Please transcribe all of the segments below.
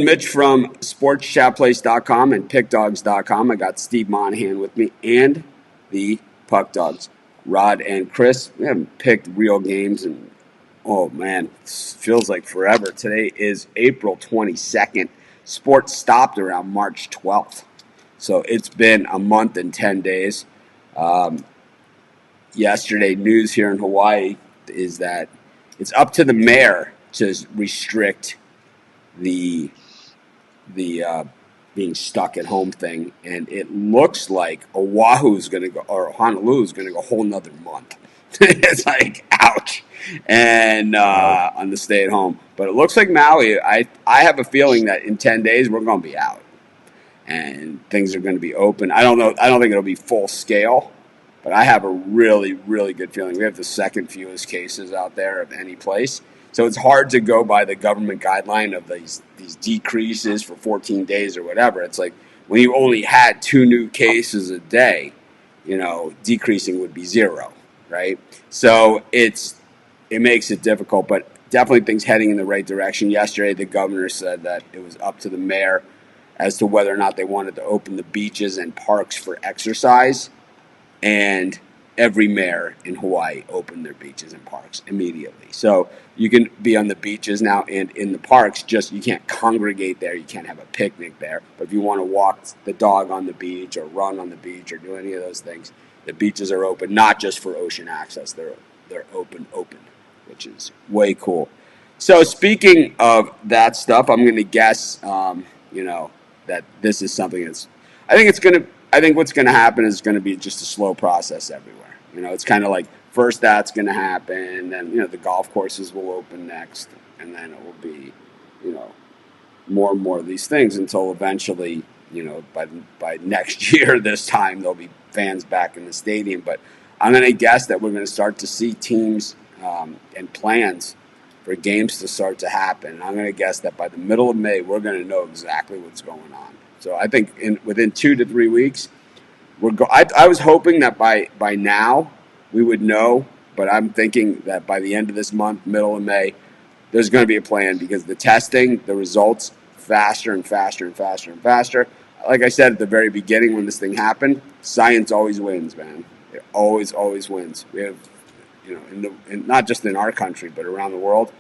Mitch from sportschatplace.com and pickdogs.com. I got Steve Monahan with me and the Puck Dogs, Rod and Chris. We haven't picked real games and oh man, it feels like forever. Today is April 22nd. Sports stopped around March 12th. So it's been a month and 10 days. Yesterday, news here in Hawaii is that it's up to the mayor to restrict the being stuck at home thing, and it looks like Oahu's going to go, or Honolulu's going to go a whole nother month. It's like, ouch, and on the stay at home. But it looks like Maui. I have a feeling that in 10 days we're going to be out, and things are going to be open. I don't know. I don't think it'll be full scale, but I have a really, really good feeling. We have the second fewest cases out there of any place. So it's hard to go by the government guideline of these decreases for 14 days or whatever. It's like when you only had 2 new cases a day, decreasing would be 0, right? So it makes it difficult, but definitely things heading in the right direction. Yesterday, the governor said that it was up to the mayor as to whether or not they wanted to open the beaches and parks for exercise, and every mayor in Hawaii opened their beaches and parks immediately. So you can be on the beaches now and in the parks, just you can't congregate there, you can't have a picnic there. But if you want to walk the dog on the beach or run on the beach or do any of those things, the beaches are open, not just for ocean access. They're open, which is way cool. So speaking of that stuff, I'm going to guess, that this is something that's, I think what's going to happen is going to be just a slow process everywhere. It's kind of like first that's going to happen, then the golf courses will open next, and then it will be, more and more of these things until eventually, by next year this time there'll be fans back in the stadium. But I'm going to guess that we're going to start to see teams and plans for games to start to happen. I'm going to guess that by the middle of May we're going to know exactly what's going on. So I think within 2 to 3 weeks. I was hoping that by now we would know, but I'm thinking that by the end of this month, middle of May, there's going to be a plan because the testing, the results, faster and faster and faster and faster. Like I said at the very beginning when this thing happened, science always wins, man. It always wins. We have, not just in our country, but around the world,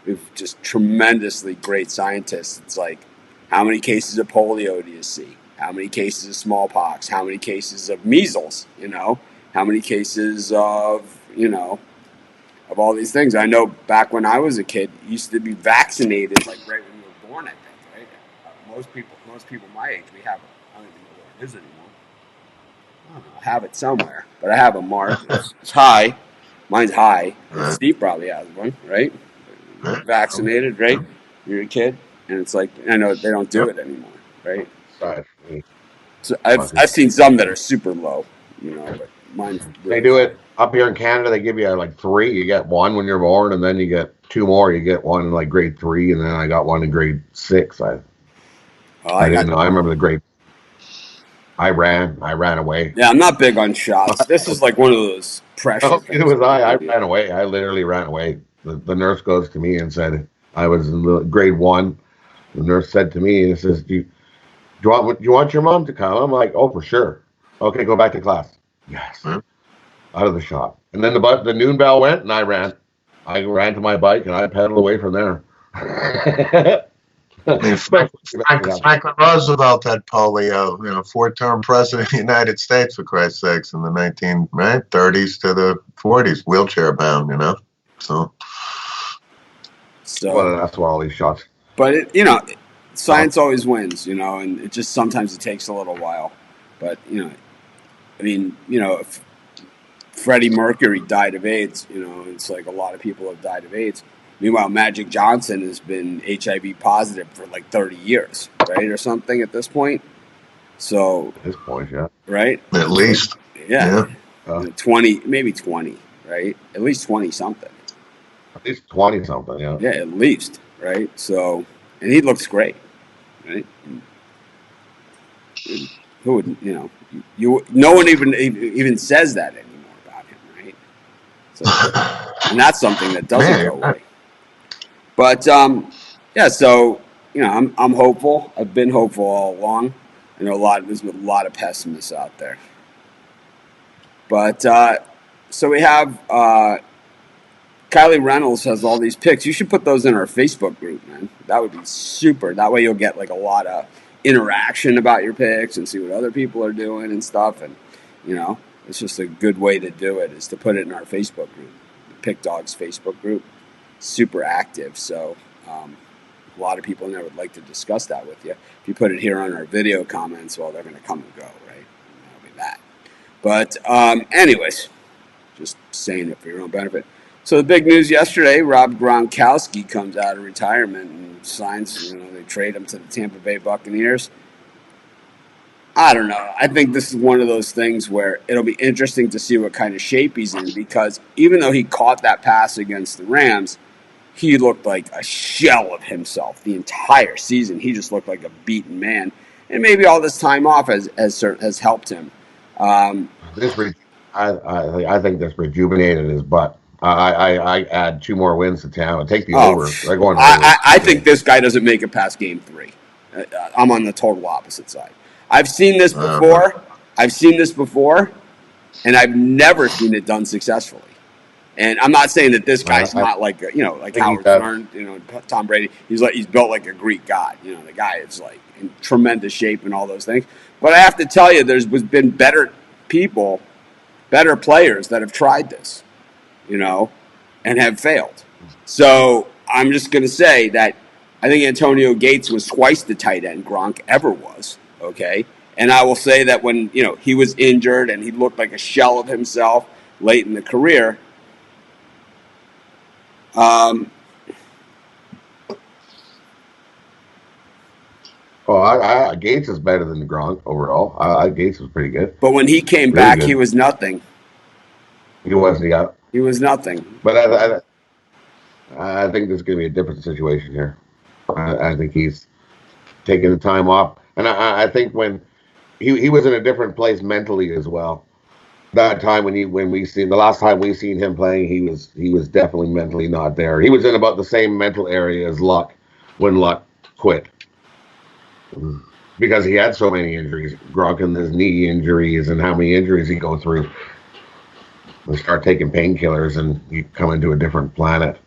we have just tremendously great scientists. It's like, how many cases of polio do you see? How many cases of smallpox? How many cases of measles? How many cases of all these things? I know back when I was a kid, you used to be vaccinated like right when you were born. I think, right? Most people my age, we have. I don't even know where it is anymore. I don't know. I have it somewhere, but I have a mark. It's high. Mine's high. Steve probably has one, right? Vaccinated, right? You're a kid, and it's like I know they don't do it anymore, right? So I've seen some that are super low, but mine's really they do it up here in Canada. They give you like 3. You get 1 when you're born, and then you get 2 more. You get 1 in like grade 3, and then I got 1 in grade 6. I didn't know. I remember the grade. I ran away. Yeah, I'm not big on shots. This is like one of those pressure things. It was I ran away. I literally ran away. The nurse goes to me and said I was in grade 1. The nurse said to me, and says, "Do you want your mom to come?" I'm like, "Oh, for sure." Okay, go back to class. Yes. Out of the shop. And then the noon bell went, and I ran. I ran to my bike, and I pedaled away from there. Franklin Roosevelt had polio, 4-term president of the United States, for Christ's sakes, in the 30s to the 40s, wheelchair bound, So well, that's why all these shots. But science always wins, and it just sometimes it takes a little while. But if Freddie Mercury died of AIDS, it's like a lot of people have died of AIDS. Meanwhile, Magic Johnson has been HIV positive for like 30 years, right, or something at this point. So at this point, yeah, right, at least, yeah. 20, maybe 20, right? At least 20 something. At least 20 something, yeah. Yeah, at least, right? So, and he looks great, right? Who would no one even says that anymore about him, right? So, and that's something that doesn't go away. But yeah, so I'm hopeful. I've been hopeful all along. I know there's a lot of pessimists out there. But so we have Kylie Reynolds has all these picks. You should put those in our Facebook group, man. That would be super. That way you'll get like a lot of interaction about your picks and see what other people are doing and stuff. And it's just a good way to do it is to put it in our Facebook group, the Pick Dogs Facebook group. Super active, so a lot of people in there would like to discuss that with you. If you put it here on our video comments, well, they're going to come and go, right? That'll be that. But anyways, just saying it for your own benefit. So the big news yesterday, Rob Gronkowski comes out of retirement and signs, they trade him to the Tampa Bay Buccaneers. I don't know. I think this is one of those things where it'll be interesting to see what kind of shape he's in, because even though he caught that pass against the Rams, he looked like a shell of himself the entire season. He just looked like a beaten man. And maybe all this time off has helped him. I think this rejuvenated his butt. I add 2 more wins to town and take the over. I think this guy doesn't make it past game 3. I'm on the total opposite side. I've seen this before. And I've never seen it done successfully. And I'm not saying that this guy's not like Howard Stern, Tom Brady. He's built like a Greek god. The guy is like in tremendous shape and all those things. But I have to tell you, there's been better players that have tried this, and have failed. So I'm just going to say that I think Antonio Gates was twice the tight end Gronk ever was. Okay. And I will say that when, he was injured and he looked like a shell of himself late in the career, Gates is better than Gronk overall. Gates was pretty good. But when he came back, he was nothing. He wasn't. Yeah. He was nothing. But I think there's going to be a different situation here. I think he's taking the time off, and I think when he was in a different place mentally as well. That time the last time we seen him playing, he was definitely mentally not there. He was in about the same mental area as Luck when Luck quit, because he had so many injuries. Gronk and his knee injuries and how many injuries he go through. You start taking painkillers and you come into a different planet.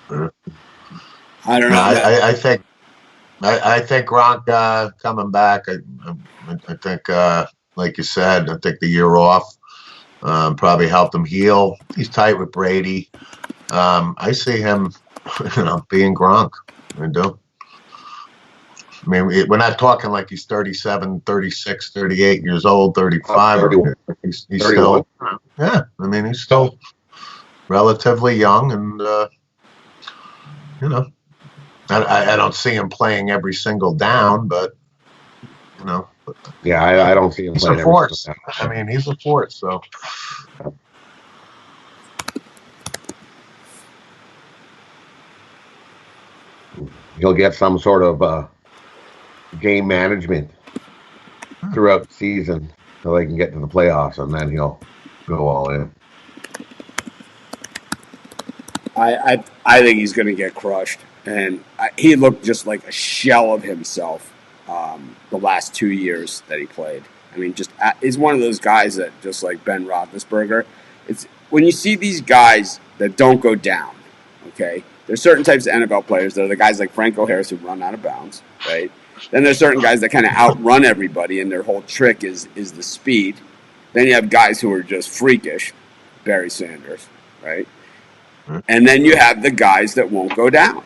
I don't know. I think Gronk coming back. I think, like you said, I think the year off probably helped him heal. He's tight with Brady. I see him, being Gronk. I do. I mean, we're not talking like he's 37, 36, 38 years old, 35. 31. He's still, yeah. I mean, he's still relatively young, and I don't see him playing every single down, but yeah, I don't see him playing every force. Single down. I mean, he's a force. So. He'll get some sort of game management throughout the season so they can get to the playoffs, and then he'll go all in. I think he's going to get crushed, and he looked just like a shell of himself the last 2 years that he played. I mean, he's one of those guys that, just like Ben Roethlisberger, it's when you see these guys that don't go down. Okay, there's certain types of NFL players that are the guys like Franco Harris who run out of bounds, right? Then there's certain guys that kind of outrun everybody, and their whole trick is the speed. Then you have guys who are just freakish, Barry Sanders, right? And then you have the guys that won't go down.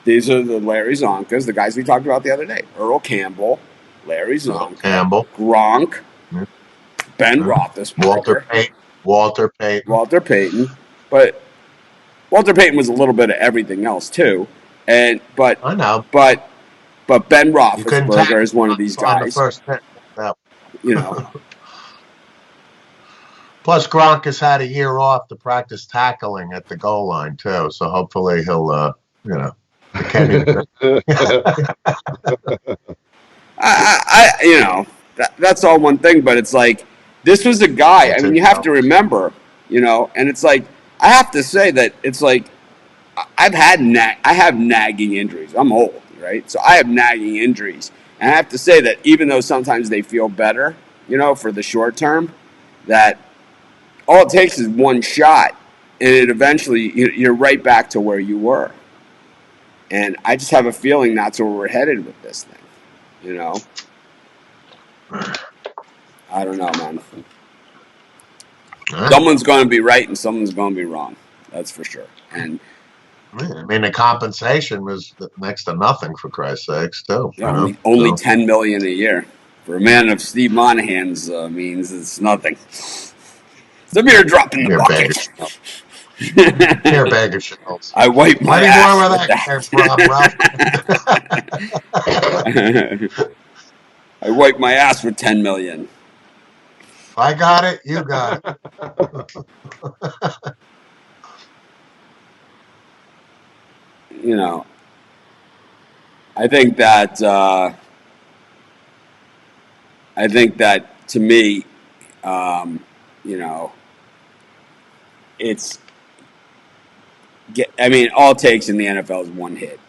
These are the Larry Zonkas, the guys we talked about the other day. Earl Campbell, Larry Zonka, Gronk, Ben Roethlisberger, Walter Payton. But Walter Payton was a little bit of everything else too. I know. But Ben Roethlisberger is one of these guys. Plus, Gronk has had a year off to practice tackling at the goal line too, so hopefully he'll, that's all one thing, but it's like this was a guy. I mean, you have to remember, and it's like I have to say that it's like I have nagging injuries. I'm old, right? So I have nagging injuries. And I have to say that even though sometimes they feel better, for the short term, that all it takes is one shot, and it eventually you're right back to where you were. And I just have a feeling that's where we're headed with this thing. I don't know, man. Someone's going to be right and someone's going to be wrong. That's for sure. And the compensation was next to nothing, for Christ's sakes, too. Yeah, only $10 million a year for a man of Steve Monahan's means it's nothing. The beer dropping the bucket. You're a bag of shells. I wipe my ass with that. I wipe my ass with $10 million. If I got it, you got it. I think that to me, it's. All it takes in the NFL is one hit,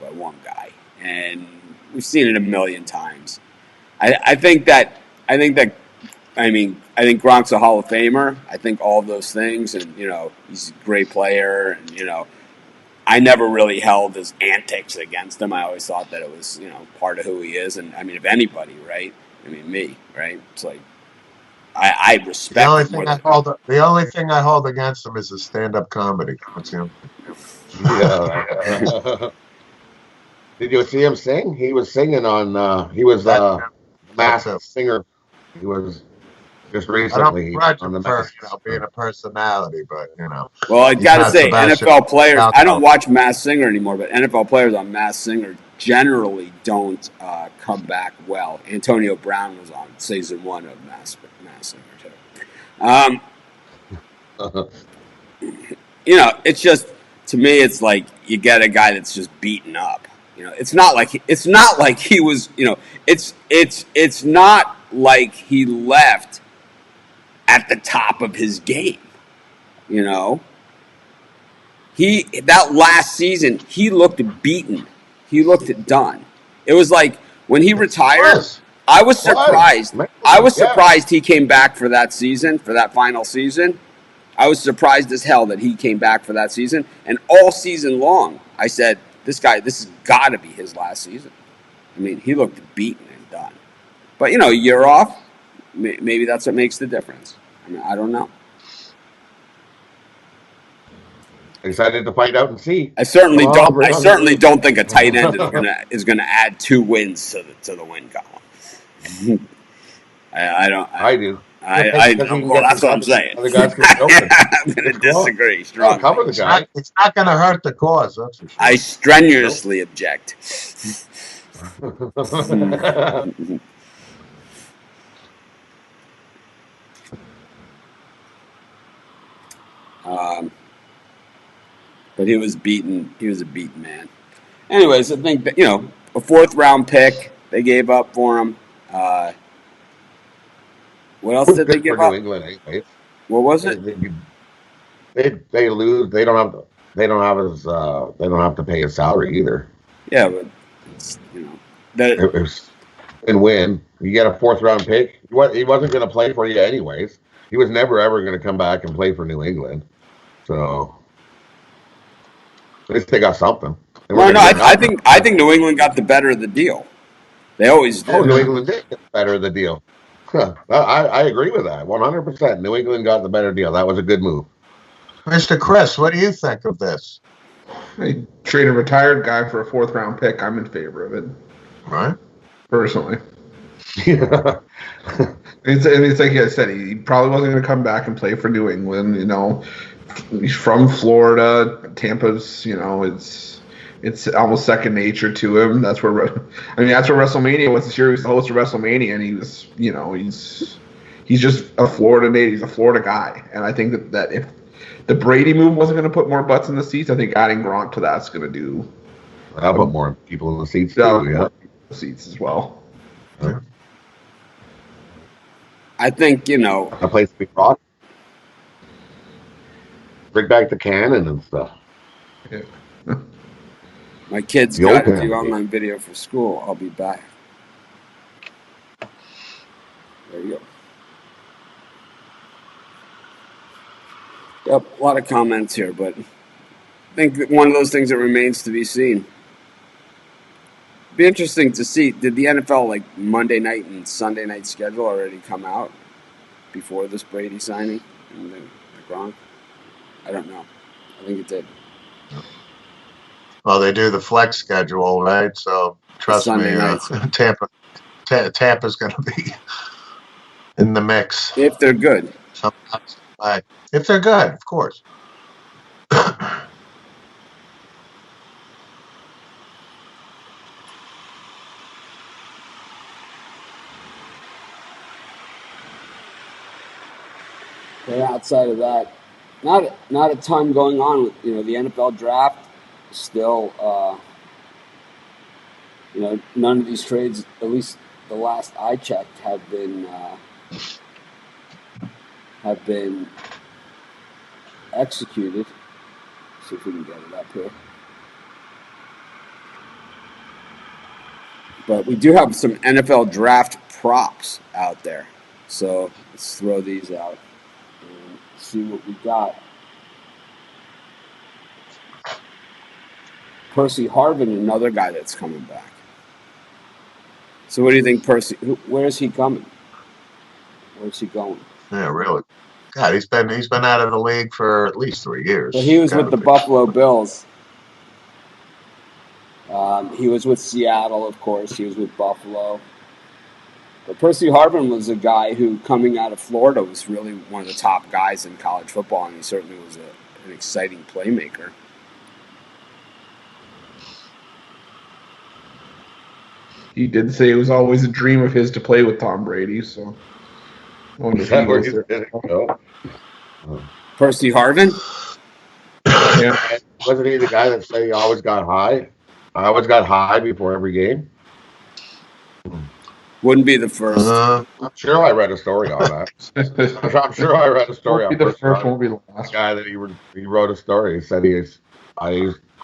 by one guy, and we've seen it a million times. I think Gronk's a Hall of Famer. I think all of those things, and he's a great player, and I never really held his antics against him. I always thought that it was part of who he is, and if anybody, right? Me, right? It's like I respect. The only thing I hold against him is his stand-up comedy. That's him. Yeah. Did you see him sing? He was singing on. He was Masked Singer. He was just recently on the Masked being a personality, but Well, I gotta say, NFL players. I don't watch Masked Singer anymore, but NFL players on Masked Singer generally don't come back well. Antonio Brown was on season 1 of Masked Singer too. It's just, to me, it's like you get a guy that's just beaten up. It's not like he was. It's not like he left at the top of his game. That last season, he looked beaten. He looked done. It was like when he retired. I was surprised. I was surprised he came back for that season, for that final season. I was surprised as hell that he came back for that season. And all season long, I said, this has got to be his last season. He looked beaten and done. But, a year off, maybe that's what makes the difference. I don't know. Excited to find out and see. I certainly don't think a tight end is gonna add 2 wins to the win column. I don't. I do. Well, that's what I'm saying. I'm going to disagree strongly. Cover the guy. It's not going to hurt the cause. That's for sure. I strenuously object. But he was beaten. He was a beaten man. Anyways, I think that, a 4th round pick they gave up for him. What else did they give up? New England, anyways. What was it? They lose. They don't have to pay his salary either. Yeah, but and win. You get a 4th round pick. He wasn't going to play for you anyways. He was never ever going to come back and play for New England. So at least they got something. I think New England got the better of the deal. They always do. Oh, New England did get the better of the deal. I agree with that 100%. New England got the better deal. That was a good move. Mr. Chris, what do you think of this? They trade a retired guy for a 4th round pick. I'm in favor of it. Right. Personally. Yeah. It's like I said, he probably wasn't going to come back and play for New England. He's from Florida. Tampa's, it's almost second nature to him. That's where WrestleMania was this year. He was the host of WrestleMania, and he was, he's just a Florida native. He's a Florida guy, and I think that if the Brady move wasn't going to put more butts in the seats, I think adding Gronk to that's going to do. I'll put more people in the seats too. Yeah, seats as well. Yeah. I think a place to be brought. Bring back the cannon and stuff. Yeah. My kid's The got to old do penalty. online video for school. I'll be back. There you go. Yep, a lot of comments here, but I think that one of those things that remains to be seen. Be interesting to see. Did the NFL like Monday night and Sunday night schedule already come out before this Brady signing and the Gronk? I don't know. I think it did. Well, they do the flex schedule, right? So trust Sunday me, nights. Tampa's going to be in the mix. If they're good. Sometimes, if they're good, of course. But outside of that, not a ton going on with the NFL draft. Still, none of these trades, at least the last I checked, have been executed. See if we can get it up here. But we do have some NFL draft props out there, so let's throw these out and see what we got. Percy Harvin, another guy that's coming back. So what do you think, Percy? Where is he coming? Where's he going? Yeah, really. God, he's been out of the league for at least 3 years. Well, he was with the Buffalo Bills. He was with Seattle, of course. He was with Buffalo. But Percy Harvin was a guy who, coming out of Florida, was really one of the top guys in college football, and he certainly was an exciting playmaker. He did say it was always a dream of his to play with Tom Brady, so I wonder if he goes there. Percy Harvin? Yeah. Wasn't he the guy that said he always got high? I always got high before every game. Wouldn't be the first. I'm sure I read a story on that. I'm sure I read a story on the first, won't be the last. The guy that he wrote a story. He said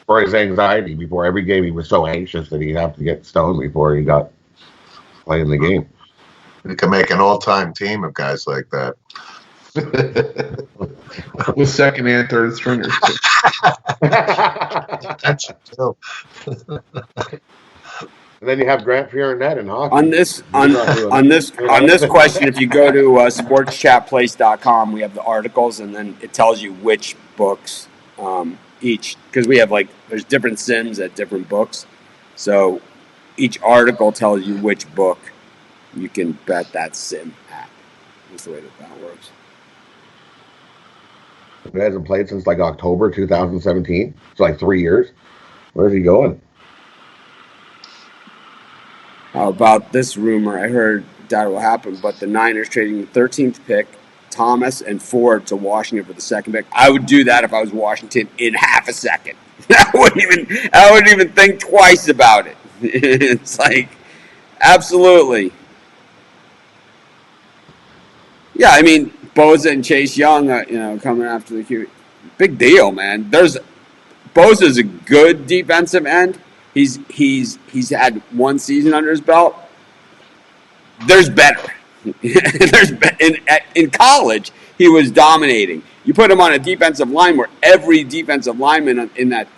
for his anxiety before every game, he was so anxious that he'd have to get stoned before he got playing the game. We can make an all-time team of guys like that. With second and third stringers. That's true. And then you have Grant Fiorinette in hockey. On this question, if you go to sportschatplace.com, we have the articles, and then it tells you which books each, because we have there's different sims at different books, so each article tells you which book you can bet that sim at. That's the way that works. He hasn't played since October 2017. It's 3 years. Where's he going? How about this rumor? I heard that will happen, but the Niners trading the 13th pick, Thomas and Ford, to Washington for the second pick. I would do that if I was Washington in half a second. I wouldn't even think twice about it. It's absolutely. Yeah, I mean, Bosa and Chase Young, coming after the QB. Big deal, man. Bosa's a good defensive end. He's had one season under his belt. There's better. In college, he was dominating. You put him on a defensive line where every defensive lineman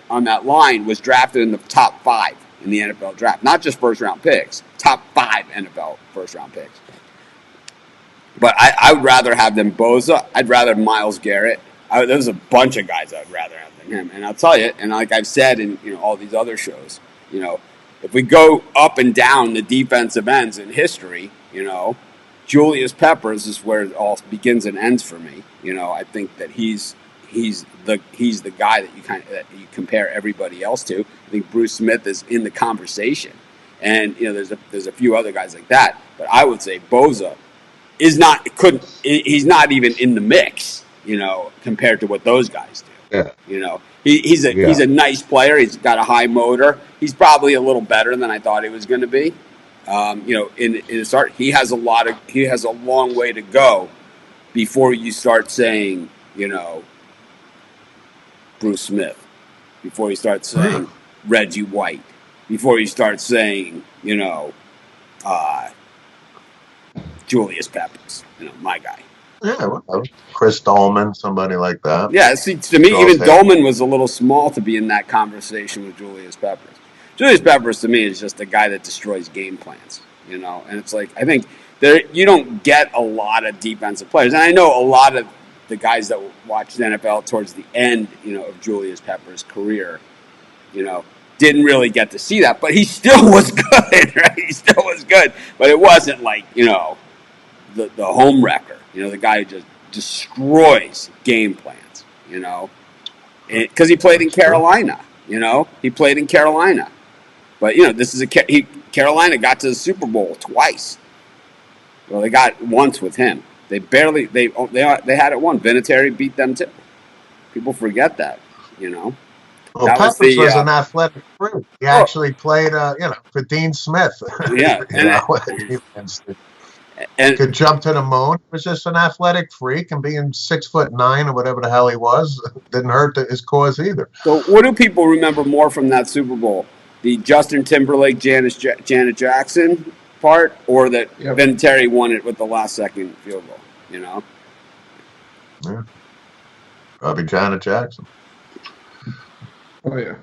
on that line was drafted in the top 5 in the NFL draft, not just first round picks. Top 5 NFL first round picks. But I would rather have than Bosa. I'd rather Myles Garrett. There's a bunch of guys I'd rather have than him. And I'll tell you, and like I've said in all these other shows, if we go up and down the defensive ends in history, Julius Peppers is where it all begins and ends for me. I think that he's the guy that you compare everybody else to. I think Bruce Smith is in the conversation, and there's a few other guys like that. But I would say Bosa he's not even in the mix, compared to what those guys do. Yeah. He's a nice player. He's got a high motor. He's probably a little better than I thought he was going to be. In the start, he has a long way to go before you start saying, Bruce Smith, before you start saying Reggie White before you start saying, Julius Peppers, my guy. Yeah, well, Chris Dolman, somebody like that. Yeah, see, to me, even Dolman was a little small to be in that conversation with Julius Peppers. Julius Peppers, to me, is just a guy that destroys game plans, and it's like, I think you don't get a lot of defensive players. And I know a lot of the guys that watched the NFL towards the end, of Julius Peppers' career, didn't really get to see that, but he still was good, right? He still was good, but it wasn't like, the home wrecker, the guy who just destroys game plans, because he played in Carolina, he played in Carolina, but this is Carolina got to the Super Bowl twice. Well, they got once with him. They barely they had it one. Vinatieri beat them too. People forget that, Well, that Peppers was an athletic freak. He actually played, for Dean Smith. Yeah, and could jump to the moon. He was just an athletic freak, and being 6'9" or whatever the hell he was didn't hurt his cause either. So, what do people remember more from that Super Bowl? The Justin Timberlake, Janet Jackson part, or that Vinatieri won it with the last-second field goal? Yeah, probably Janet Jackson. Oh yeah.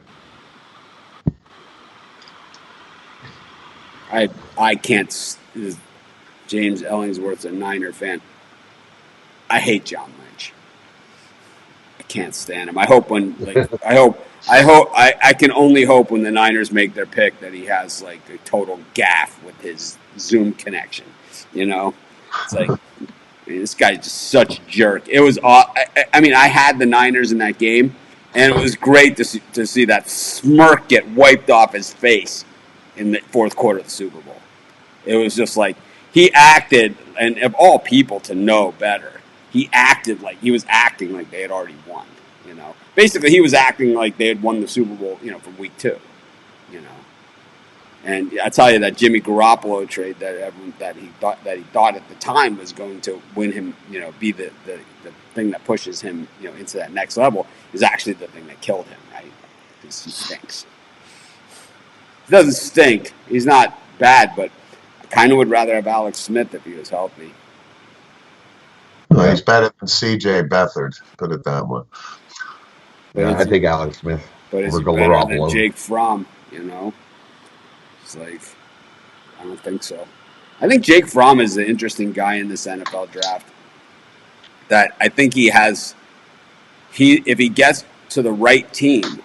I can't. James Ellingsworth's a Niner fan. I hate John Lynch. I can't stand him. I hope I can only hope when the Niners make their pick that he has like a total gaffe with his Zoom connection. It's like, this guy's just such a jerk. It was. I mean, I had the Niners in that game, and it was great to see that smirk get wiped off his face in the fourth quarter of the Super Bowl. It was just like he acted, and of all people to know better, he was acting like they had already won. Basically he was acting like they had won the Super Bowl, from week 2. And I tell you, that Jimmy Garoppolo trade that he thought at the time was going to win him, be the thing that pushes him, into that next level, is actually the thing that killed him, right? Because he stinks. He doesn't stink. He's not bad, but I kind of would rather have Alex Smith if he was healthy. Well, he's better than C.J. Beathard, put it that way. Yeah, I take Alex Smith over Garoppolo. Than Jake Fromm, It's like, I don't think so. I think Jake Fromm is an interesting guy in this NFL draft. That I think if he gets to the right team,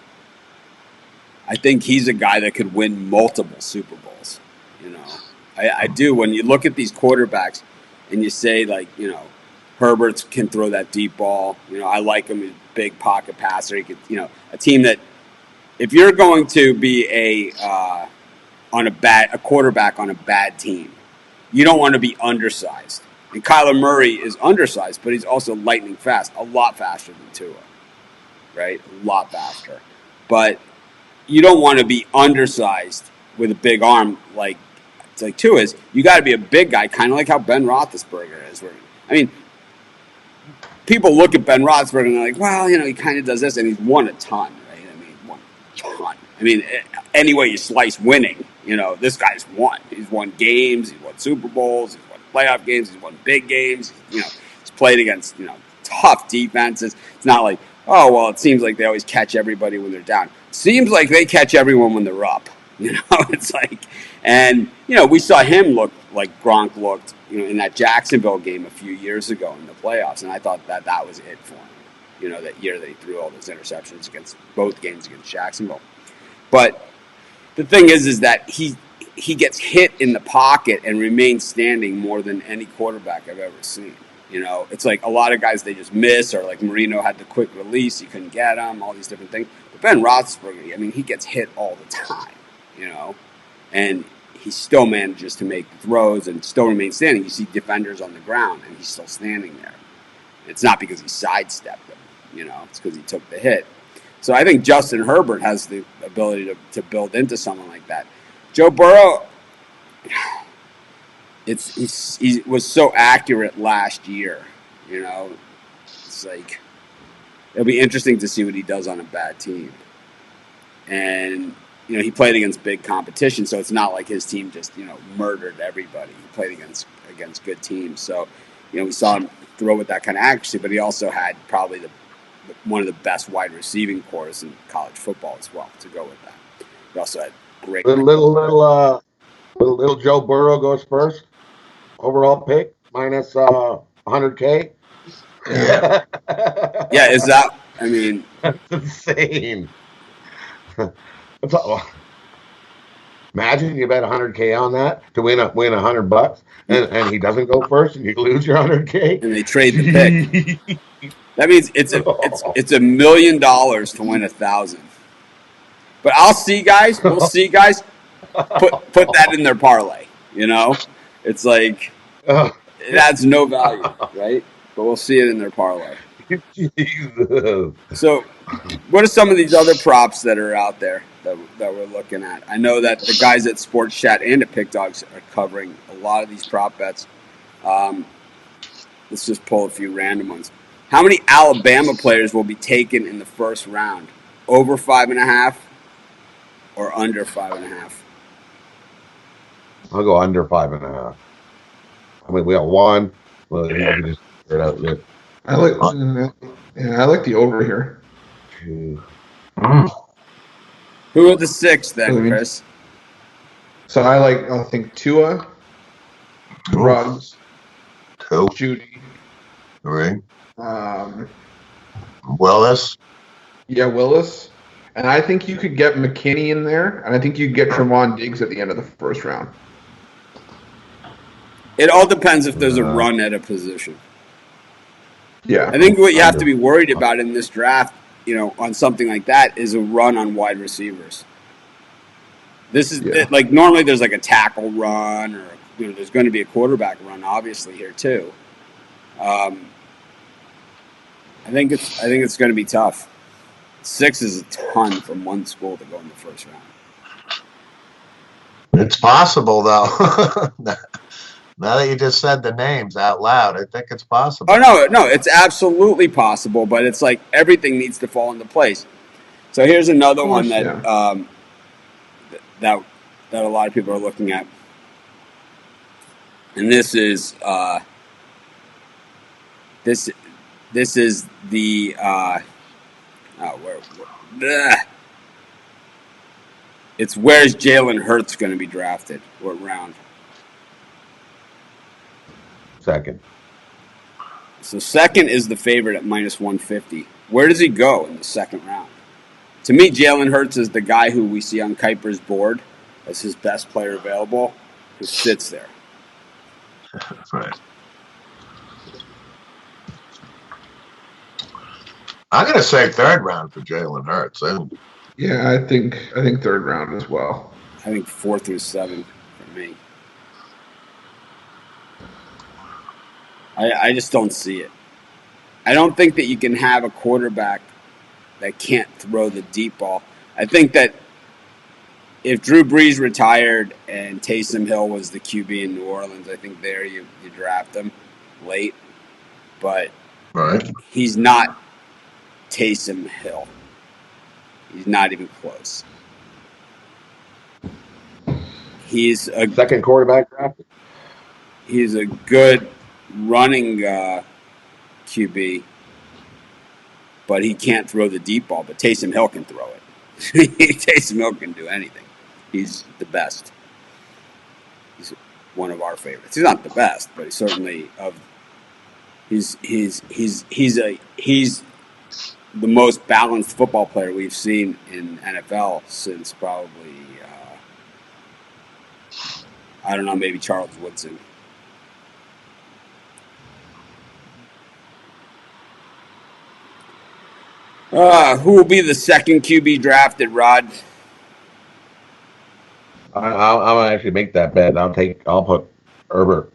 I think he's a guy that could win multiple Super Bowls. I do. When you look at these quarterbacks and you say, like, Herbert can throw that deep ball. I like him as a big pocket passer. He could, a team that, if you're going to be a quarterback on a bad team, you don't want to be undersized. And Kyler Murray is undersized, but he's also lightning fast, a lot faster than Tua, right? A lot faster. But you don't want to be undersized with a big arm like Tua is. You got to be a big guy, kind of like how Ben Roethlisberger is. People look at Ben Roethlisberger and they're like, well, he kind of does this, and he's won a ton, right? Won a ton. Any way you slice winning, this guy's won. He's won games, he's won Super Bowls, he's won playoff games, he's won big games. He's played against, tough defenses. It's not like, oh, well, it seems like they always catch everybody when they're down. Seems like they catch everyone when they're up. It's like, and, we saw him look like Gronk looked, in that Jacksonville game a few years ago in the playoffs, and I thought that was it for him. That year that he threw all those interceptions against both games against Jacksonville. But the thing is that he gets hit in the pocket and remains standing more than any quarterback I've ever seen. It's like a lot of guys, they just miss, or like Marino had the quick release, you couldn't get him, all these different things. But Ben Roethlisberger, he gets hit all the time, and he still manages to make the throws and still remains standing. You see defenders on the ground, and he's still standing there. It's not because he sidestepped them, it's because he took the hit. So I think Justin Herbert has the ability to build into someone like that. Joe Burrow, he was so accurate last year, It's like, it'll be interesting to see what he does on a bad team. And he played against big competition, so it's not like his team just murdered everybody. He played against good teams, so we saw him throw with that kind of accuracy. But he also had probably one of the best wide receiving cores in college football as well. To go with that, he also had great. Little Joe Burrow goes first. Overall pick minus $100K. Yeah. Yeah, is that? I mean, that's insane. That's all. Imagine you bet $100K on that to win $100, and he doesn't go first, and you lose your $100K. And they trade the pick. That means it's $1 million to win 1,000. But I'll see, guys. We'll see, guys. Put that in their parlay. It's like it adds no value, right? But we'll see it in their parlay. Jesus. So, what are some of these other props that are out there that we're looking at? I know that the guys at Sports Chat and at Pick Dogs are covering a lot of these prop bets. Let's just pull a few random ones. How many Alabama players will be taken in the first round? Over 5.5 or under 5.5? I'll go under 5.5. I mean, we got one. Well, you can just figure it out there. I like the over here. Two. Who are the 6 then, Chris? So I think Tua, Ruggs, Judy, right? Willis. Yeah, Willis. And I think you could get McKinney in there, and I think you could get Trevon Diggs at the end of the first round. It all depends if there's a run at a position. Yeah. I think what you have to be worried about in this draft, on something like that, is a run on wide receivers. This is like normally there's like a tackle run, or there's going to be a quarterback run, obviously here too. I think it's going to be tough. 6 is a ton from one school to go in the first round. It's possible, though. Now that you just said the names out loud, I think it's possible. Oh no, it's absolutely possible, but it's like everything needs to fall into place. So here's another one that that a lot of people are looking at, and this is this is the it's where's Jalen Hurts going to be drafted? What round? Second. So second is the favorite at minus 150. Where does he go in the second round? To me, Jalen Hurts is the guy who we see on Kuiper's board as his best player available, who sits there. Right. I'm going to say third round for Jalen Hurts. Yeah, I think third round as well. I think 4 through 7 for me. I just don't see it. I don't think that you can have a quarterback that can't throw the deep ball. I think that if Drew Brees retired and Taysom Hill was the QB in New Orleans, I think there you draft him late. But he's not Taysom Hill. He's not even close. He's a second quarterback drafted. He's a good running QB, but he can't throw the deep ball. But Taysom Hill can throw it. Taysom Hill can do anything. He's the best. He's one of our favorites. He's not the best, but he's certainly he's the most balanced football player we've seen in NFL since probably I don't know, maybe Charles Woodson. Who will be the second QB drafted, Rod? I'll actually make that bet. I'll put Herbert,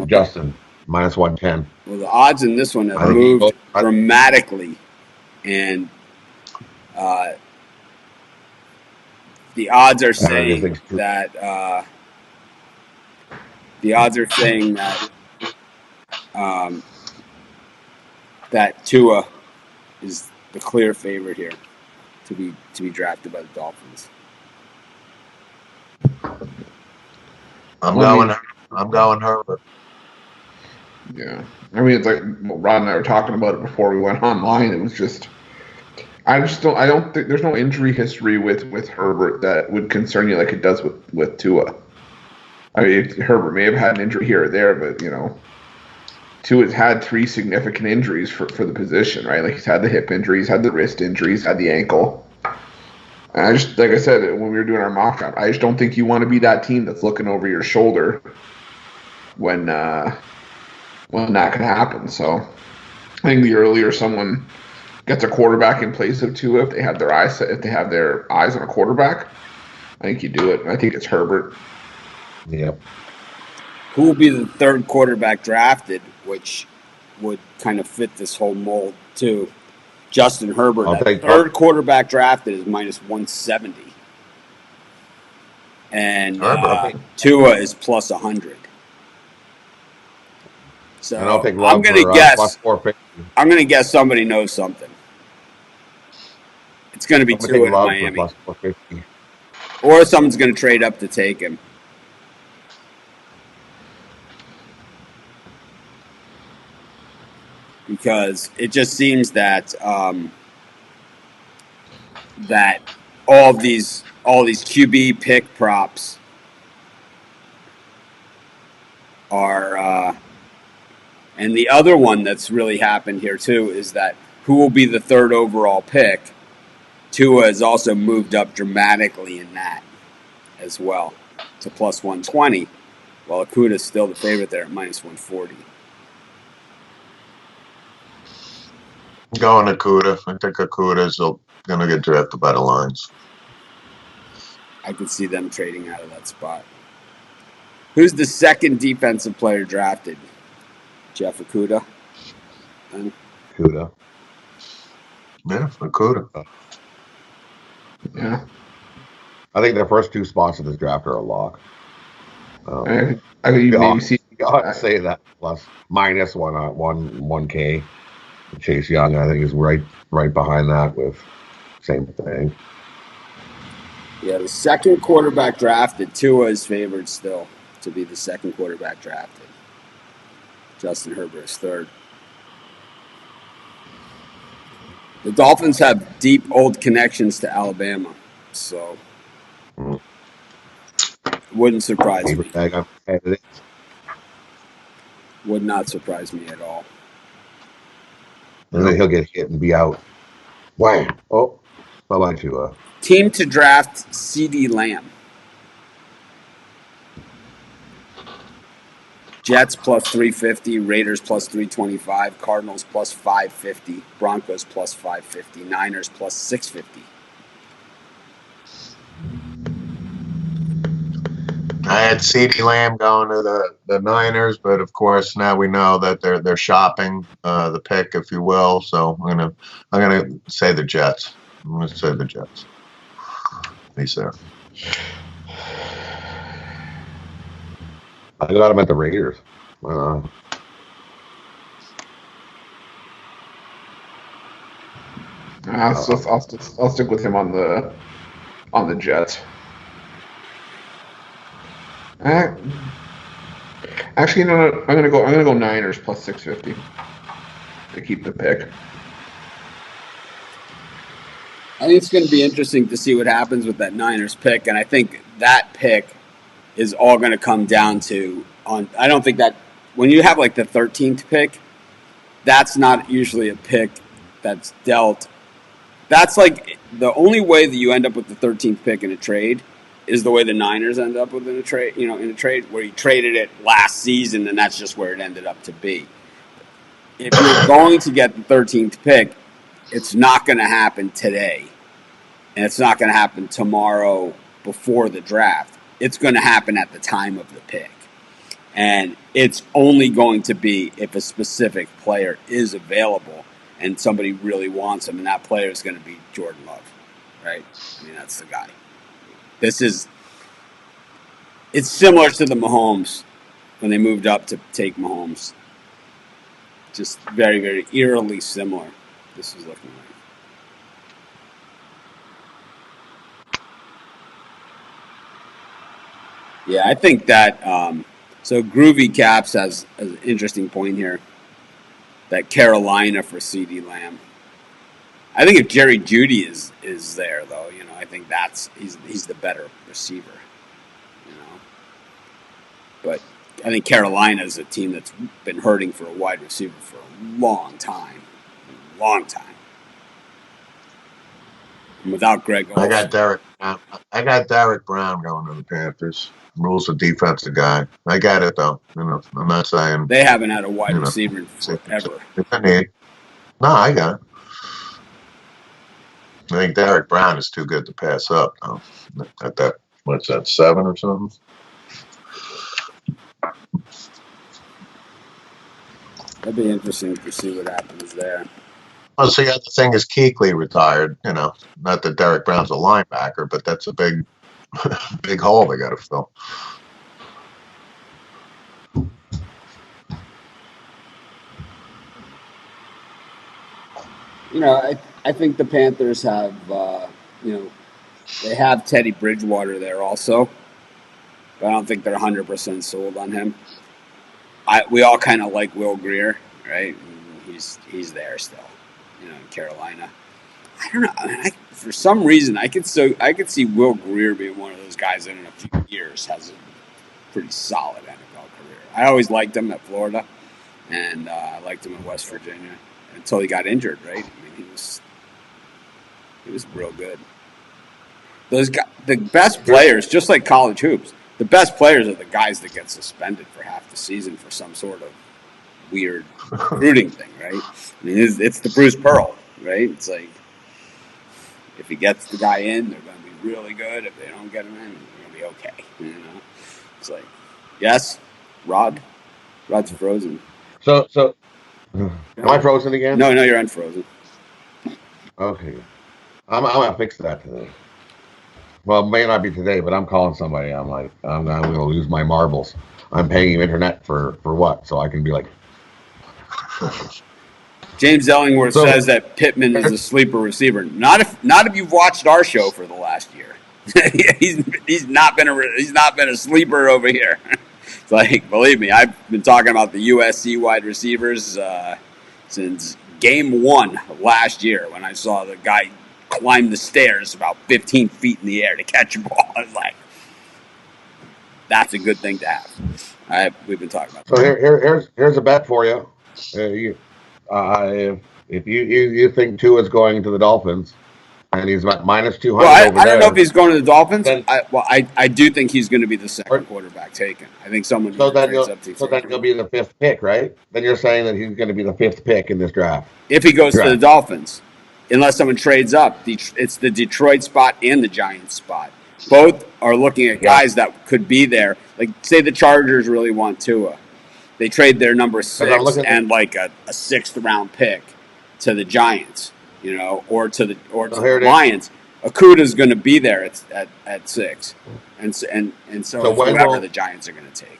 Justin, minus 110. Well, the odds in this one have moved dramatically, and the odds are saying that that Tua is the clear favorite here to be drafted by the Dolphins. I'm Well, I going. mean, I'm going Herbert. yeah. I mean, it's like Rod and I were talking about it before we went online. It was just, I don't think there's no injury history with Herbert that would concern you like it does with Tua. I mean, Herbert may have had an injury here or there, but Tua's had 3 significant injuries for the position, right? Like he's had the hip injuries, had the wrist injuries, had the ankle. And I just, like I said, when we were doing our mock draft, I just don't think you want to be that team that's looking over your shoulder when that can happen. So I think the earlier someone gets a quarterback in place of Tua, if they have their eyes on a quarterback, I think you do it. I think it's Herbert. Yep. Who will be the third quarterback drafted, which would kind of fit this whole mold too? Justin Herbert, I'll that take third quarterback drafted is minus 170. And Herbert. Tua is plus 100. So And I'll take I'm Love going to for guess. plus 450. I'm going to guess somebody knows something. It's going to be I'm gonna take Tua in Love for Miami, plus 450. or someone's going to trade up to take him. Because it just seems that that all these QB pick props are, and the other one that's really happened here too is that who will be the third overall pick. Tua has also moved up dramatically in that as well to plus 120, while Akuda is still the favorite there at minus 140. Going Akuda. I think Akuda's going to get drafted by the Lions. I could see them trading out of that spot. Who's the second defensive player drafted? Jeff Okudah? Kuda. Yeah, Akuda. Yeah. I think the first 2 spots in this draft are a lock. I could even maybe see. You ought to say that plus minus 1K. Chase Young, I think, is right behind that with same thing. Yeah, the second quarterback drafted. Tua is favored still to be the second quarterback drafted. Justin Herbert is third. The Dolphins have deep old connections to Alabama, so wouldn't surprise me. Would not surprise me at all. And then he'll get hit and be out. Wham! Oh, bye-bye, Tua. Team to draft CeeDee Lamb. Jets plus 350, Raiders plus 325, Cardinals plus 550, Broncos plus 550, Niners plus 650. I had CeeDee Lamb going to the Niners, but of course now we know that they're shopping the pick, if you will. So I'm gonna say the Jets. I'm gonna say the Jets. He's there. I got him at the Raiders. I'll stick with him on the Jets. Actually, no, I'm gonna go Niners plus 650 to keep the pick. I think it's going to be interesting to see what happens with that Niners pick, and I think that pick is all going to come down to I don't think that when you have like the 13th pick, that's not usually a pick that's dealt. That's like the only way that you end up with the 13th pick in a trade is the way the Niners end up with in a trade. In a trade where you traded it last season, and that's just where it ended up to be. If you're going to get the 13th pick, it's not going to happen today, and it's not going to happen tomorrow before the draft. It's going to happen at the time of the pick, and it's only going to be if a specific player is available and somebody really wants him, and that player is going to be Jordan Love, right? I mean, that's the guy. It's similar to the Mahomes when they moved up to take Mahomes. Just very, very eerily similar. This is looking like. Yeah, I think that. So Groovy Caps has an interesting point here. That Carolina for CD Lamb. I think if Jerry Judy is there though, I think he's the better receiver. You know, but I think Carolina is a team that's been hurting for a wide receiver for a long time, And without Greg I Olsen, got Derek. I got Derek Brown going to the Panthers. Rules a defensive guy. I got it though. I'm not saying they haven't had a wide you know. receiver in It's forever. a need. No, I got it. I think Derek Brown is too good to pass up though. At that, what's that, 7 or something? That'd be interesting to see what happens there. Well, see, the other thing is Kuechly retired. Not that Derek Brown's a linebacker, but that's a big, big hole they got to fill. I think the Panthers have, they have Teddy Bridgewater there also, but I don't think they're 100% sold on him. We all kind of like Will Grier, right? He's there still, in Carolina. I don't know. For some reason, I could see Will Grier being one of those guys that in a few years has a pretty solid NFL career. I always liked him at Florida, and I liked him in West Virginia until he got injured. Right? I mean, he was real good. Those guys, the best players, just like college hoops, the best players are the guys that get suspended for half the season for some sort of weird recruiting thing, right? I mean, it's the Bruce Pearl, right? It's like if he gets the guy in, they're going to be really good. If they don't get him in, they're going to be okay. It's like, yes, Rod's frozen. So, am I frozen again? No, you're unfrozen. Okay, I'm gonna fix that today. Well, it may not be today, but I'm calling somebody. I'm like, I'm going to lose my marbles. I'm paying you internet for what? So I can be like. James Ellingworth says that Pittman is a sleeper receiver. Not if you've watched our show for the last year. he's not been a sleeper over here. It's like, believe me, I've been talking about the USC wide receivers since game 1 of last year when I saw the guy climb the stairs about 15 feet in the air to catch a ball. I was like, that's a good thing to have. We've been talking about that. So here's a bet for you. If you think Tua is going to the Dolphins, and he's about minus 200 well, I don't know if he's going to the Dolphins. I do think he's going to be the second quarterback taken. I think someone. So then he'll be the 5th pick, right? Then you're saying that he's going to be the 5th pick in this draft. If he goes to the Dolphins, unless someone trades up, it's the Detroit spot and the Giants spot. Both are looking at guys that could be there. Like, say the Chargers really want Tua. They trade their number 6 and like a 6th round pick to the Giants, or to the Lions. Akuda's going to be there at 6, and so whoever the Giants are going to take.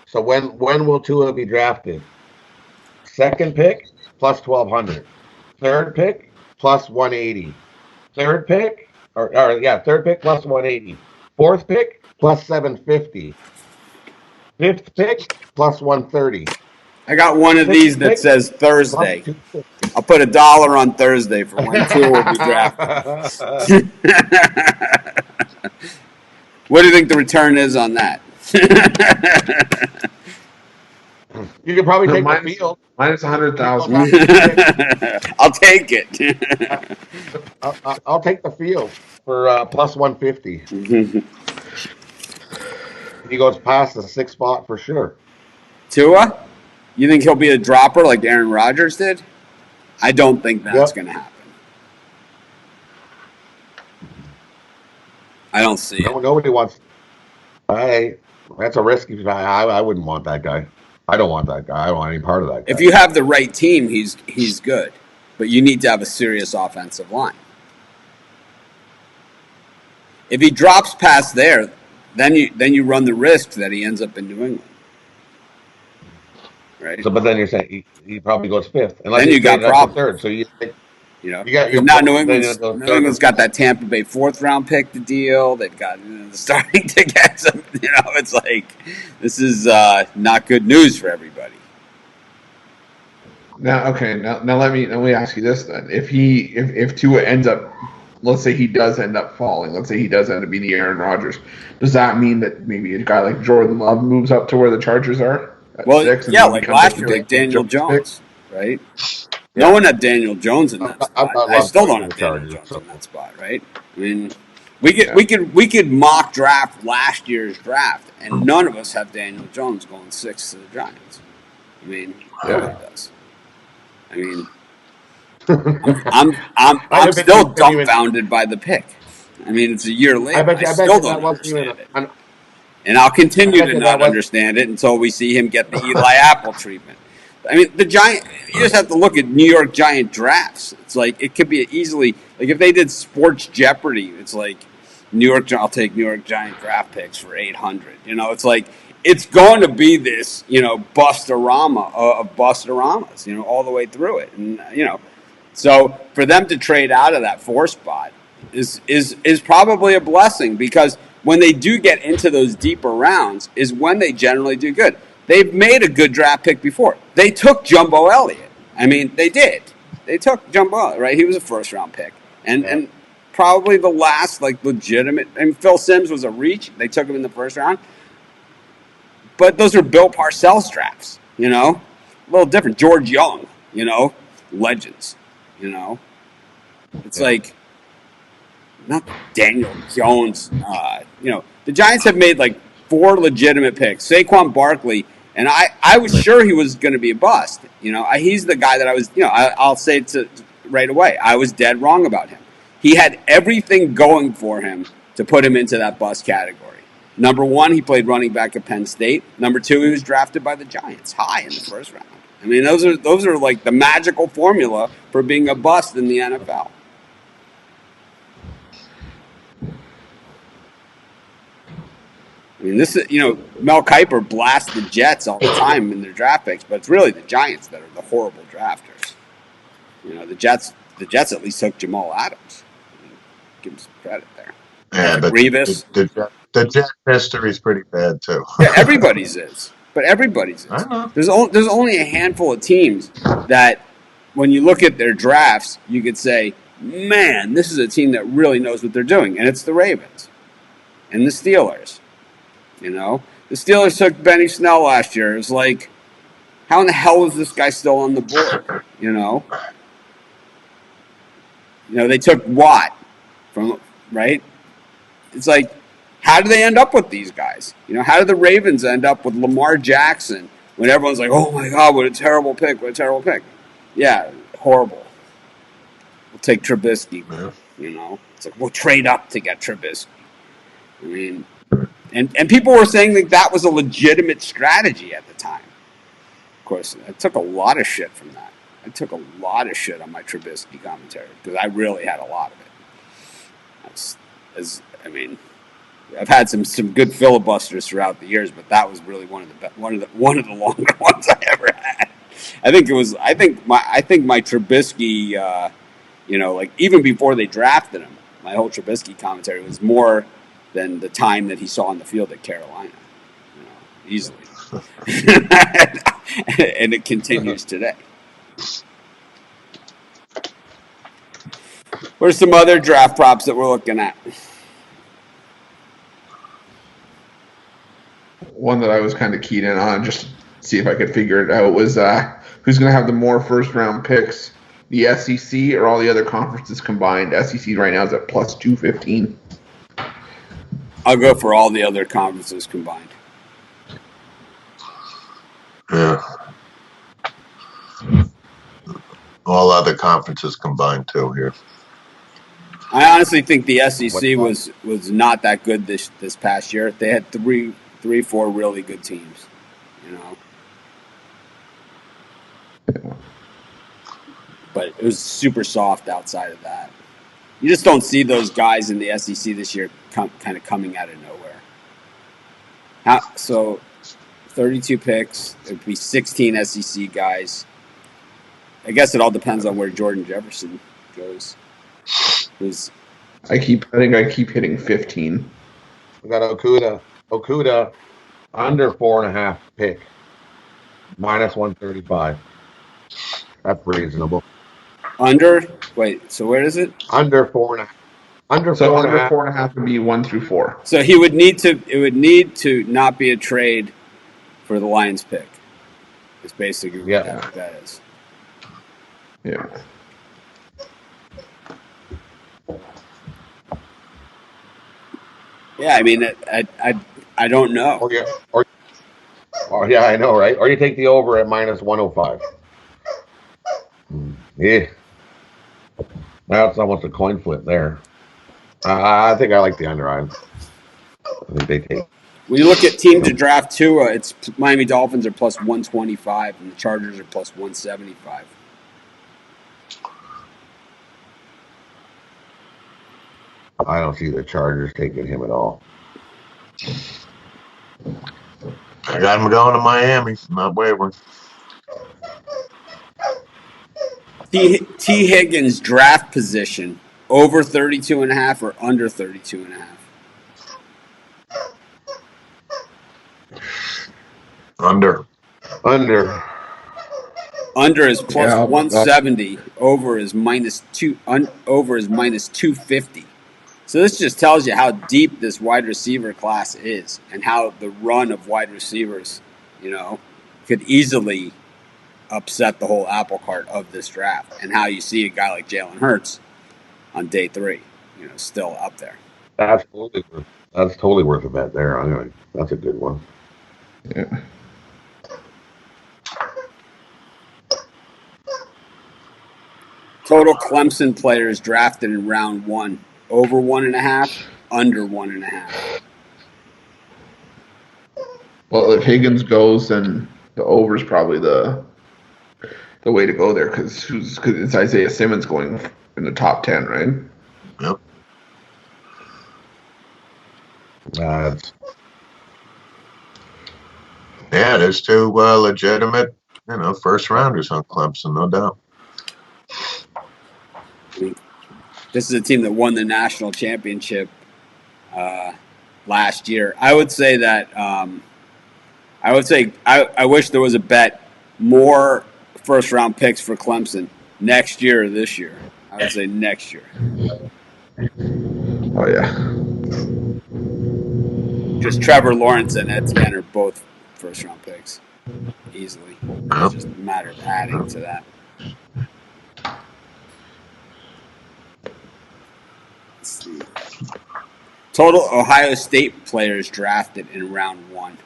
So when will Tua be drafted? 2nd pick plus 1,200. 3rd pick plus 180. 3rd pick. Third pick plus 180. 4th pick plus 750. 5th pick plus 130. I got one of these that says Thursday. I'll put $1 on Thursday for when Tua will be drafted. What do you think the return is on that? You could probably take the field. Minus 100,000. I'll take it. I'll take the field for plus 150. He goes past the 6th spot for sure. Tua? You think he'll be a dropper like Aaron Rodgers did? I don't think that's going to happen. I don't see it. Nobody wants. That's a risky. I wouldn't want that guy. I don't want that guy. I don't want any part of that guy. If you have the right team, he's good, but you need to have a serious offensive line. If he drops past there, then you run the risk that he ends up in New England, right? So, but then you're saying he probably goes 5th, and then you got problems. 3rd. So You got your now Daniel New England's got that Tampa Bay 4th round pick to deal. They've got starting to get some. It's like this is not good news for everybody. Now let me ask you this then: if Tua ends up, let's say he does end up falling, let's say he does end up being the Aaron Rodgers, does that mean that maybe a guy like Jordan Love moves up to where the Chargers are at Well, 6? yeah, like last year, like Daniel Jones, right? No one had Daniel Jones in that spot. I still don't have Daniel Jones in that spot, right? I mean, we could mock draft last year's draft, and none of us have Daniel Jones going 6 to the Giants. I mean, nobody does. I mean, I'm still dumbfounded by the pick. I mean, it's a year later. I still don't understand it. And I'll continue to not understand it until we see him get the Eli Apple treatment. I mean, you just have to look at New York Giant drafts. It's like, it could be easily, like if they did Sports Jeopardy, it's like, I'll take New York Giant draft picks for 800. It's like, it's going to be this, bustorama of bustораmas, all the way through it. And, so for them to trade out of that 4 spot is probably a blessing, because when they do get into those deeper rounds is when they generally do good. They've made a good draft pick before. They took Jumbo Elliott. I mean, they did. They took Jumbo Elliott, right? He was a 1st-round pick. And probably the last, legitimate... And Phil Simms was a reach. They took him in the 1st round. But those are Bill Parcells drafts, A little different. George Young, legends, It's like... Not Daniel Jones. The Giants have made, 4 legitimate picks. Saquon Barkley... And I was sure he was going to be a bust. He's the guy that I was, I'll say it right away. I was dead wrong about him. He had everything going for him to put him into that bust category. Number 1, he played running back at Penn State. Number 2, he was drafted by the Giants high in the 1st round. I mean, those are like the magical formula for being a bust in the NFL. I mean, this is, Mel Kiper blasts the Jets all the time in their draft picks, but it's really the Giants that are the horrible drafters. The Jets at least took Jamal Adams. Give them some credit there. Yeah, but Revis. The Jet history is pretty bad too. Yeah, everybody's is. But everybody's is. I know. There's only a handful of teams that, when you look at their drafts, you could say, man, this is a team that really knows what they're doing. And it's the Ravens and the Steelers. The Steelers took Benny Snell last year. It was like, how in the hell is this guy still on the board? They took Watt right? It's like, how do they end up with these guys? How did the Ravens end up with Lamar Jackson when everyone's like, oh my God, what a terrible pick, Yeah, horrible. We'll take Trubisky. Yeah. It's like, we'll trade up to get Trubisky. I mean... And people were saying that was a legitimate strategy at the time. Of course, I took a lot of shit from that. I took a lot of shit on my Trubisky commentary because I really had a lot of it. I've had some good filibusters throughout the years, but that was really one of the longer ones I ever had. I think my Trubisky, even before they drafted him, my whole Trubisky commentary was more than the time that he saw on the field at Carolina, easily. And it continues today. Where's some other draft props that we're looking at? One that I was kind of keyed in on, just to see if I could figure it out, was who's going to have the more 1st-round picks, the SEC or all the other conferences combined? SEC right now is at plus 215. I'll go for all the other conferences combined. Yeah. All other conferences combined too here. I honestly think the SEC was not that good this past year. They had 4 really good teams. But it was super soft outside of that. You just don't see those guys in the SEC this year kind of coming out of nowhere. So 32 picks. It would be 16 SEC guys. I guess it all depends on where Jordan Jefferson goes. Who's I think I keep hitting 15. We got Okuda. Okuda under 4.5 pick. Minus 135. That's reasonable. under? Wait, so where is it? Under 4.5. Under So 4.5. under 4.5 would be 1 through 4. So he would need to. It would need to not be a trade for the Lions pick. It's basically what Yeah. that is. Yeah. Yeah, I mean, I don't know. Or yeah, I know, right? Or you take the over at minus 105. Yeah. That's almost a coin flip there. I think I like the under. I think they take. When you look at team to draft Tua, it's Miami Dolphins are plus 125 and the Chargers are plus 175. I don't see the Chargers taking him at all. I got him going to Miami, not wavering. T. Higgins draft position over 32.5 or under 32.5. Under. Under is plus Yeah, 170. Over is minus 250. So this just tells you how deep this wide receiver class is, and how the run of wide receivers, could easily upset the whole apple cart of this draft, and how you see a guy like Jalen Hurts on day 3, still up there. That's totally worth a bet there. That's a good one. Yeah. Total Clemson players drafted in round 1: over 1.5, under 1.5. Well, if Higgins goes, then the over is probably the way to go there because it's Isaiah Simmons going in the top 10, right? Yep. Yeah, there's 2 legitimate, first rounders on Clemson, no doubt. This is a team that won the national championship last year. I would say that I wish there was a bet more first round picks for Clemson next year or this year. I would say next year. Oh yeah. Just Trevor Lawrence and Etienne are both first round picks easily. It's just a matter of adding to that. Let's see. Total Ohio State players drafted in round 1: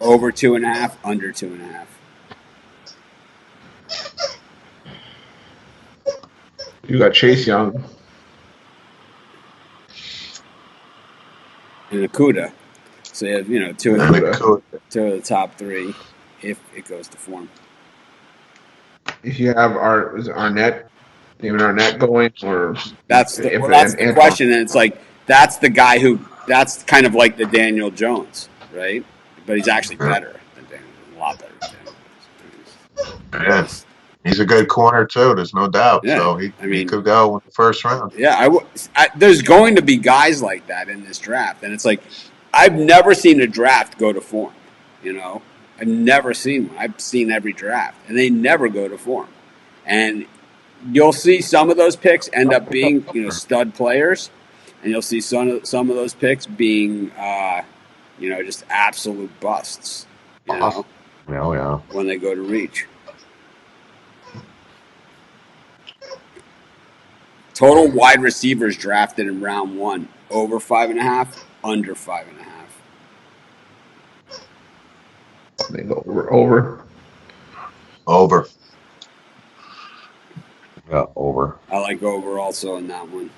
over 2.5, under 2.5. You got Chase Young. And Okuda. So you have, 2 of the top 3 if it goes to form. If you have Arnett, even Arnett going, or that's the question, and it's like that's the guy that's kind of like the Daniel Jones, right? But he's actually better than Daniel, a lot better than Daniel Jones. Yeah. He's a good corner too. There's no doubt. Yeah, So he could go in the first round. Yeah, there's going to be guys like that in this draft, and it's like I've never seen a draft go to form. I've never seen one. I've seen every draft, and they never go to form. And you'll see some of those picks end up being stud players, and you'll see some of those picks being just absolute busts. Oh yeah. When they go to reach. Total wide receivers drafted in round 1: over 5.5, under 5.5. I think over. Yeah, over. I like over also in that one.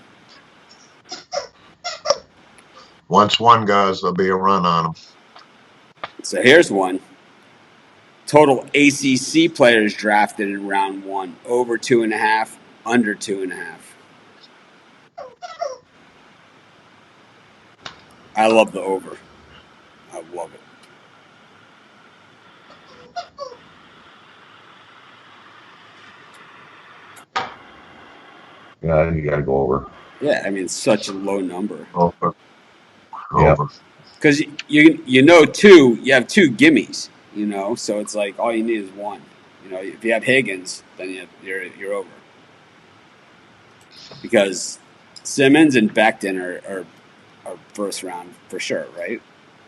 Once one goes, there'll be a run on them. So here's one. Total ACC players drafted in round 1: over 2.5, under 2.5. I love the over. I love it. Yeah, you got to go over. Yeah, I mean, it's such a low number. Over. Yeah. Over. Because you know two, you have two gimmies, you know, so it's like all you need is one. You know, if you have Higgins, then you're over. Because Simmons and Becton are first round for sure, right?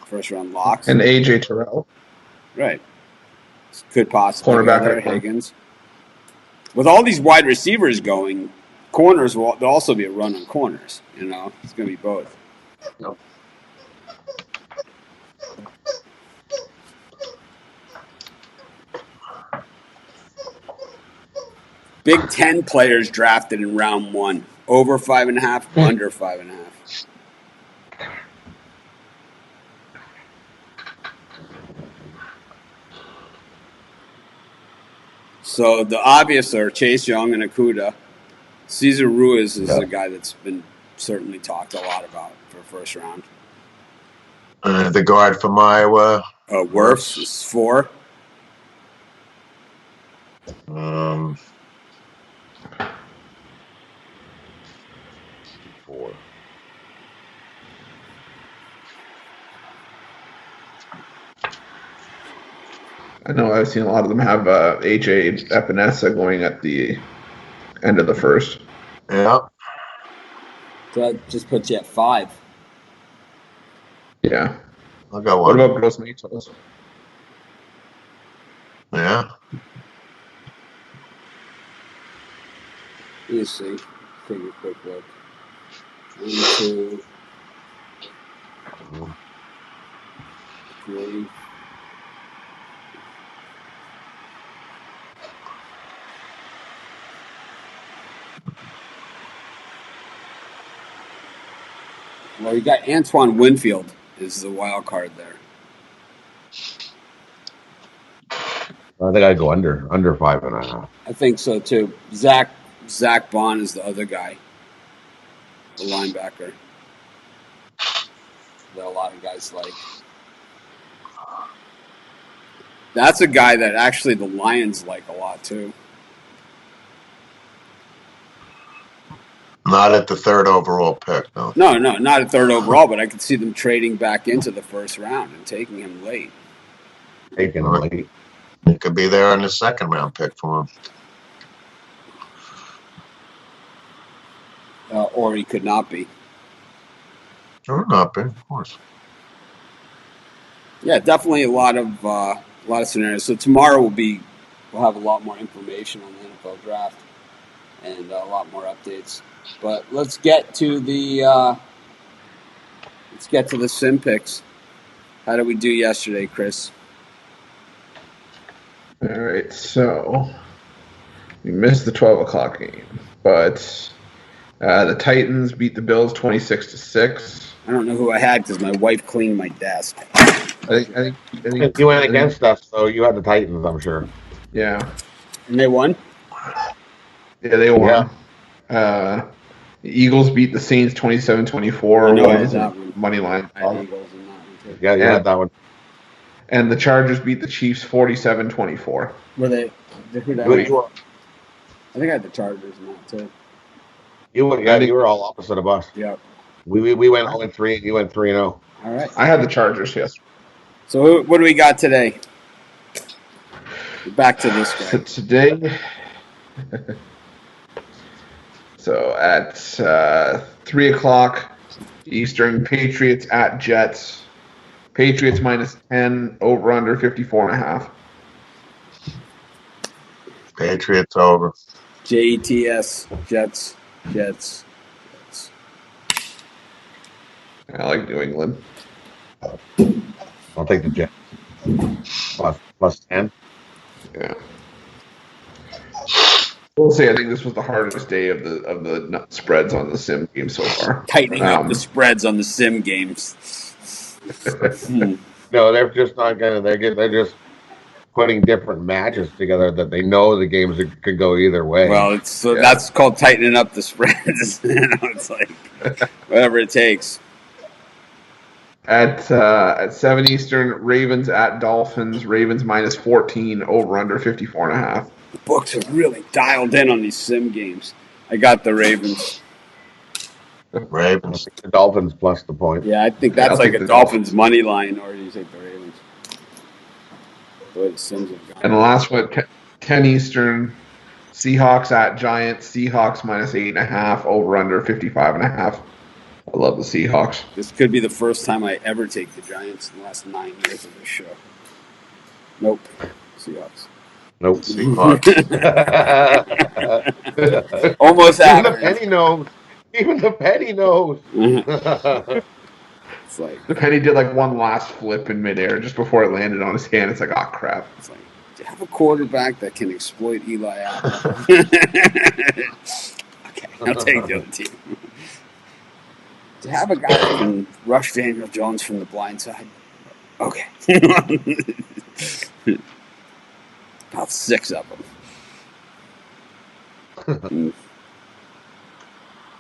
First round locks. And AJ Terrell. Right. Could possibly Cornerback go there, at corner. Higgins. With all these wide receivers going, corners will there'll also be a run on corners. You know, it's going to be both. Yep. Big Ten players drafted in round 1. Over 5.5, under 5.5. So the obvious are Chase Young and Okudah. Cesar Ruiz is a guy that's been certainly talked a lot about for first round. The guard from Iowa. Wirfs is 4. Um, 4. I know I've seen a lot of them have AJ Epinesa going at the end of the first. yeah. So that just puts you at 5. Yeah. I'll go What one. about Gross Matos? Yeah. Let me see. Take a quick look. 1, 2, 3. Well, you got Antoine Winfield is the wild card there. I think I'd go under 5.5. I think so too. Zach Bond is the other guy, the linebacker that a lot of guys like. That's a guy that actually the Lions like a lot too. Not at the 3rd overall pick, no. No, not a 3rd overall, but I could see them trading back into the first round and taking him late. Taking late. It could be there in the 2nd round pick for him. Or he could not be. Sure, not big, of course. Yeah, definitely a lot of scenarios. So tomorrow we'll have a lot more information on the NFL draft and a lot more updates. But let's get to the sim picks. How did we do yesterday, Chris? All right, so we missed the 12 o'clock game, but the Titans beat the Bills 26-6. I don't know who I had because my wife cleaned my desk. I think You went against us, so you had the Titans, I'm sure. Yeah. And they won? Yeah, they won. Yeah. The Eagles beat the Saints 27-24. I know I had that one. Money line. I had Eagles in that one too. Yeah, you had that one. And the Chargers beat the Chiefs 47-24. Were they? Who did I have? I think I had the Chargers in that too. You were all opposite of us. Yep. We went 0-3 and you went 3-0. All right. I had the Chargers, yes. So what do we got today? Back to this So guy. today, so at 3 o'clock Eastern, Patriots at Jets. Patriots -10, over under 54.5. Patriots over. Jets. Jets. I like New England. I'll take the Jets. Plus 10. Yeah. We'll say I think this was the hardest day of the spreads on the sim game so far. Tightening up the spreads on the sim games. No, they're just not gonna. They're just putting different matches together that they know the games could go either way. Well, that's called tightening up the spreads. It's like whatever it takes. At 7 Eastern, Ravens at Dolphins. Ravens -14, over under 54.5. The books have really dialed in on these sim games. I got the Ravens. Ravens. The Dolphins plus the point. Yeah, I think Yeah, that's I'll like take a the Dolphins money line, or do you take the Ravens? Boy, the Sims have gone. And the last one, 10 Eastern, Seahawks at Giants. Seahawks -8.5, over under 55.5. I love the Seahawks. This could be the first time I ever take the Giants in the last 9 years of this show. Nope. Seahawks. Nope. Seahawks. Almost Even the happened. penny knows. Even the penny knows. It's like, The penny did like one last flip in midair just before it landed on his hand. It's like, oh crap. do you have a quarterback that can exploit Eli Apple? Okay, I'll take the other team. Do you have a guy that can rush Daniel Jones from the blind side? Okay. About 6 of them.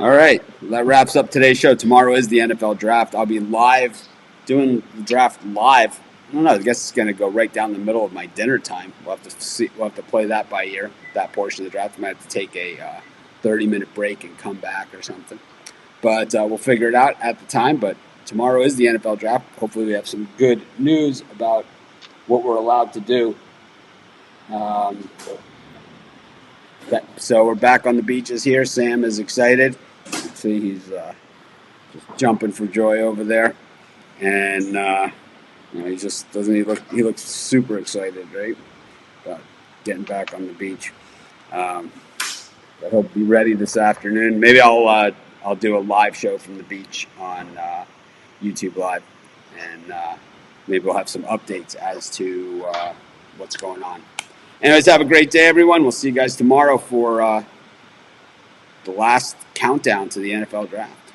All right, that wraps up today's show. Tomorrow is the NFL draft. I'll be live, doing the draft live. I don't know. I guess it's going to go right down the middle of my dinner time. We'll have to see. We'll have to play that by ear. That portion of the draft. I might have to take a 30-minute break and come back or something. But we'll figure it out at the time. But tomorrow is the NFL draft. Hopefully, we have some good news about what we're allowed to do. So we're back on the beaches here. Sam is excited. See, he's just jumping for joy over there, and he just doesn't. He looks super excited, right? About getting back on the beach. But he'll be ready this afternoon. Maybe I'll do a live show from the beach on YouTube Live, and maybe we'll have some updates as to what's going on. Anyways, have a great day, everyone. We'll see you guys tomorrow for the last countdown to the NFL draft.